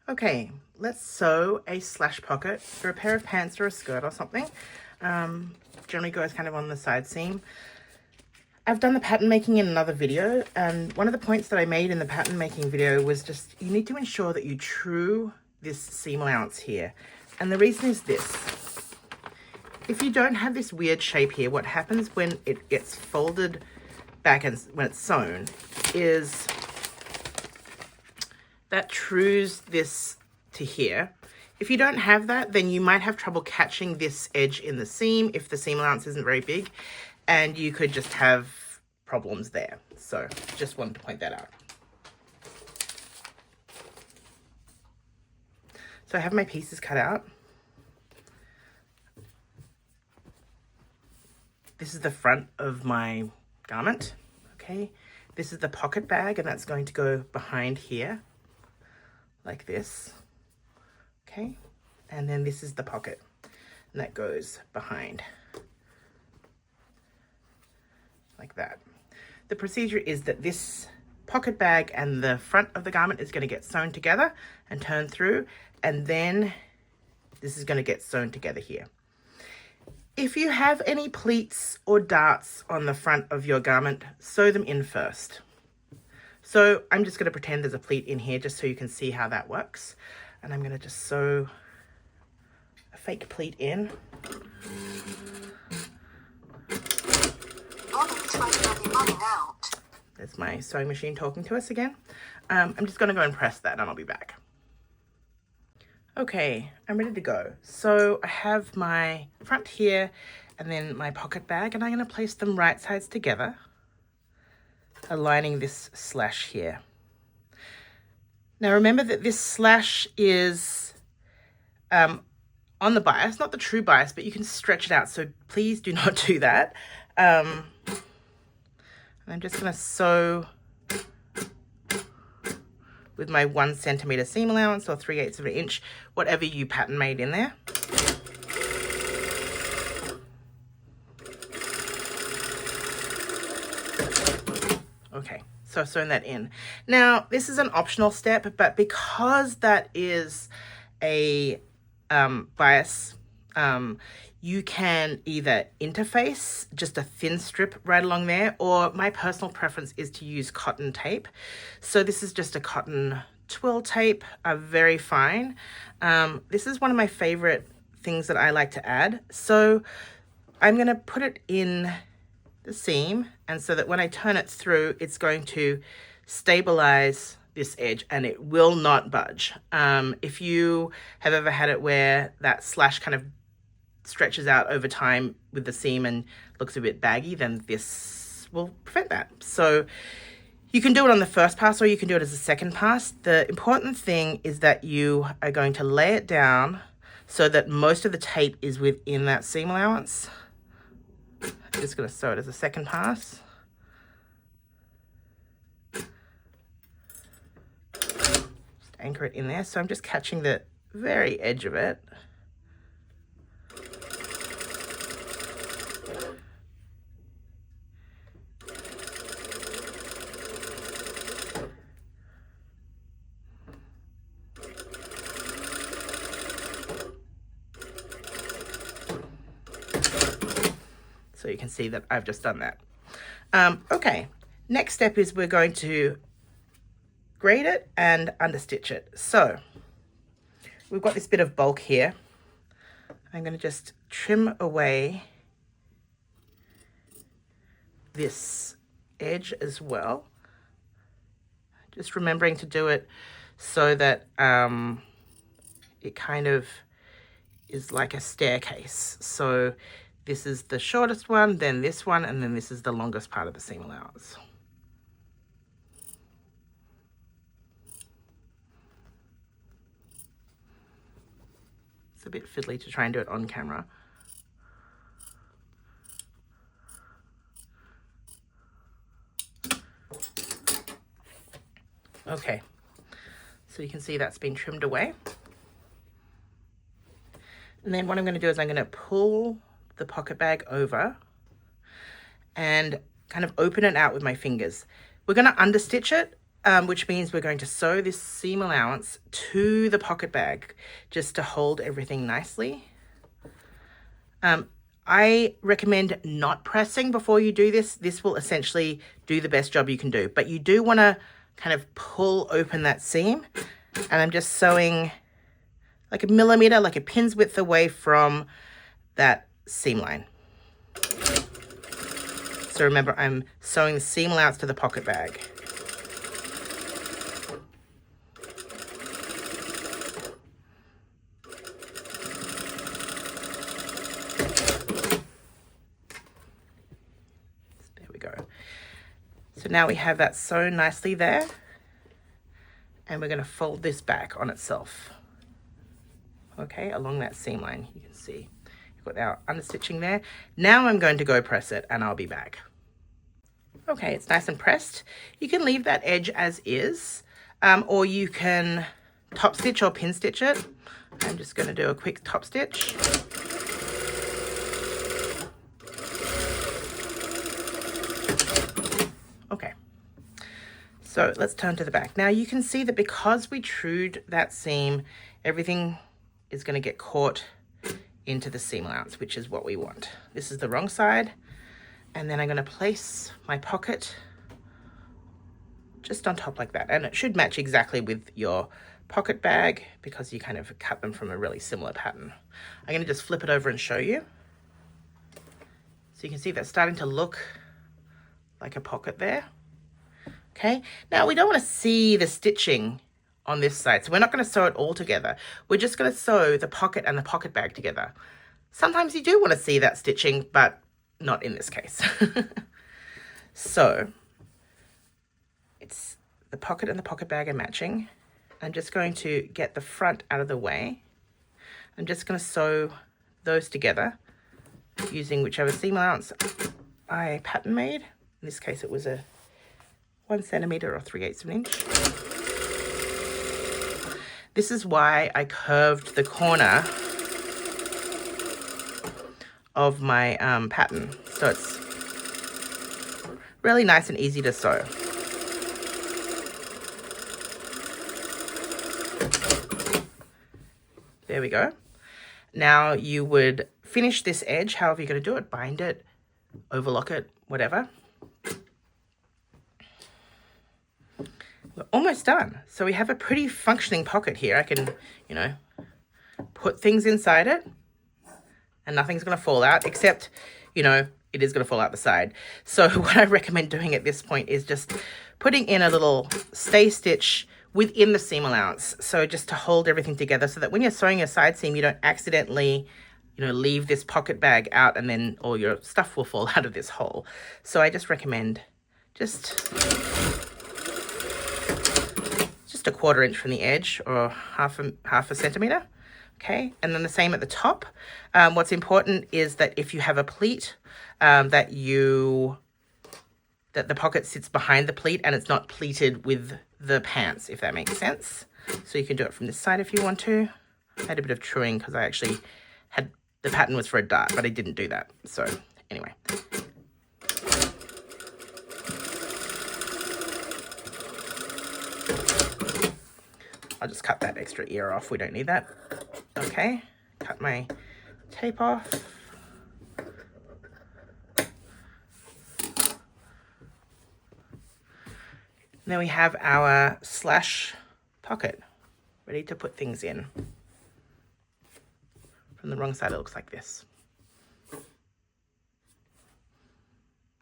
Okay, let's sew a slash pocket for a pair of pants or a skirt or something. Generally goes kind of on the side seam. I've done the pattern making in another video, and one of the points that I made in the pattern making video was just you need to ensure that you true this seam allowance here. And the reason is this. If you don't have this weird shape here, what happens when it gets folded back and when it's sewn is that trues this to here. If you don't have that, then you might have trouble catching this edge in the seam if the seam allowance isn't very big, and you could just have problems there. So just wanted to point that out. So I have my pieces cut out. This is the front of my garment, okay? This is the pocket bag, and that's going to go behind here, like this, okay? And then this is the pocket, and that goes behind, like that. The procedure is that this pocket bag and the front of the garment is going to get sewn together and turn through, and then this is going to get sewn together here. If you have any pleats or darts on the front of your garment, sew them in first. So I'm just going to pretend there's a pleat in here just so you can see how that works. And I'm going to just sew a fake pleat in. There's my sewing machine talking to us again. I'm just going to go and press that and I'll be back. Okay, I'm ready to go. So I have my front here and then my pocket bag, and I'm going to place them right sides together, aligning this slash here. Now remember that this slash is on the bias, not the true bias, but you can stretch it out, so please do not do that. I'm just going to sew with my 1 centimeter seam allowance or 3/8 of an inch, whatever you pattern made in there. Okay, so I've sewn that in. Now, this is an optional step, but because that is a bias, you can either interface just a thin strip right along there, or my personal preference is to use cotton tape. So this is just a cotton twill tape, very fine. This is one of my favorite things that I like to add. So I'm going to put it in the seam, and so that when I turn it through, it's going to stabilize this edge and it will not budge. If you have ever had it where that slash kind of stretches out over time with the seam and looks a bit baggy, then this will prevent that. So you can do it on the first pass or you can do it as a second pass. The important thing is that you are going to lay it down so that most of the tape is within that seam allowance. I'm just going to sew it as a second pass. Just anchor it in there. So I'm just catching the very edge of it. So you can see that I've just done that. Okay, next step is we're going to grade it and understitch it. So we've got this bit of bulk here. I'm going to just trim away this edge as well. Just remembering to do it so that it kind of is like a staircase. So this is the shortest one, then this one, and then this is the longest part of the seam allowance. It's a bit fiddly to try and do it on camera. Okay, so you can see that's been trimmed away. And then what I'm going to do is I'm going to pull the pocket bag over and kind of open it out with my fingers. We're going to understitch it which means we're going to sew this seam allowance to the pocket bag just to hold everything nicely. I recommend not pressing before you do this. This will essentially do the best job you can do, but you do want to kind of pull open that seam, and I'm just sewing like a millimeter, like a pin's width away from that seam line. So remember, I'm sewing the seam allowance to the pocket bag. There we go. So now we have that sewn nicely there, and we're going to fold this back on itself. Okay, along that seam line, you can see you've got our understitching there. Now I'm going to go press it, and I'll be back. Okay, it's nice and pressed. You can leave that edge as is, or you can top stitch or pin stitch it. I'm just going to do a quick top stitch. Okay, so let's turn to the back. Now you can see that because we trued that seam, everything is going to get caught into the seam allowance, which is what we want. This is the wrong side. And then I'm going to place my pocket just on top like that. And it should match exactly with your pocket bag because you kind of cut them from a really similar pattern. I'm going to just flip it over and show you. So you can see that's starting to look like a pocket there. Okay, now we don't want to see the stitching on this side, so we're not going to sew it all together. We're just going to sew the pocket and the pocket bag together. Sometimes you do want to see that stitching, but not in this case. So it's the pocket and the pocket bag are matching. I'm just going to get the front out of the way. I'm just going to sew those together using whichever seam allowance I pattern made. In this case, it was a 1 centimeter or 3/8 of an inch. This is why I curved the corner of my pattern, so it's really nice and easy to sew. There we go. Now you would finish this edge, however you're going to do it, bind it, overlock it, whatever. We're almost done. So we have a pretty functioning pocket here. I can, you know, put things inside it and nothing's going to fall out, except, you know, it is going to fall out the side. So what I recommend doing at this point is just putting in a little stay stitch within the seam allowance. So just to hold everything together so that when you're sewing your side seam, you don't accidentally, you know, leave this pocket bag out and then all your stuff will fall out of this hole. So I just recommend just a 1/4 inch from the edge, or half a centimeter. Okay, and then the same at the top. What's important is that if you have a pleat, that the pocket sits behind the pleat and it's not pleated with the pants, if that makes sense. So you can do it from this side if you want to. I had a bit of truing because I actually had, the pattern was for a dart, but I didn't do that. So anyway. I'll just cut that extra ear off. We don't need that. Okay, cut my tape off. Then we have our slash pocket ready to put things in. From the wrong side, it looks like this.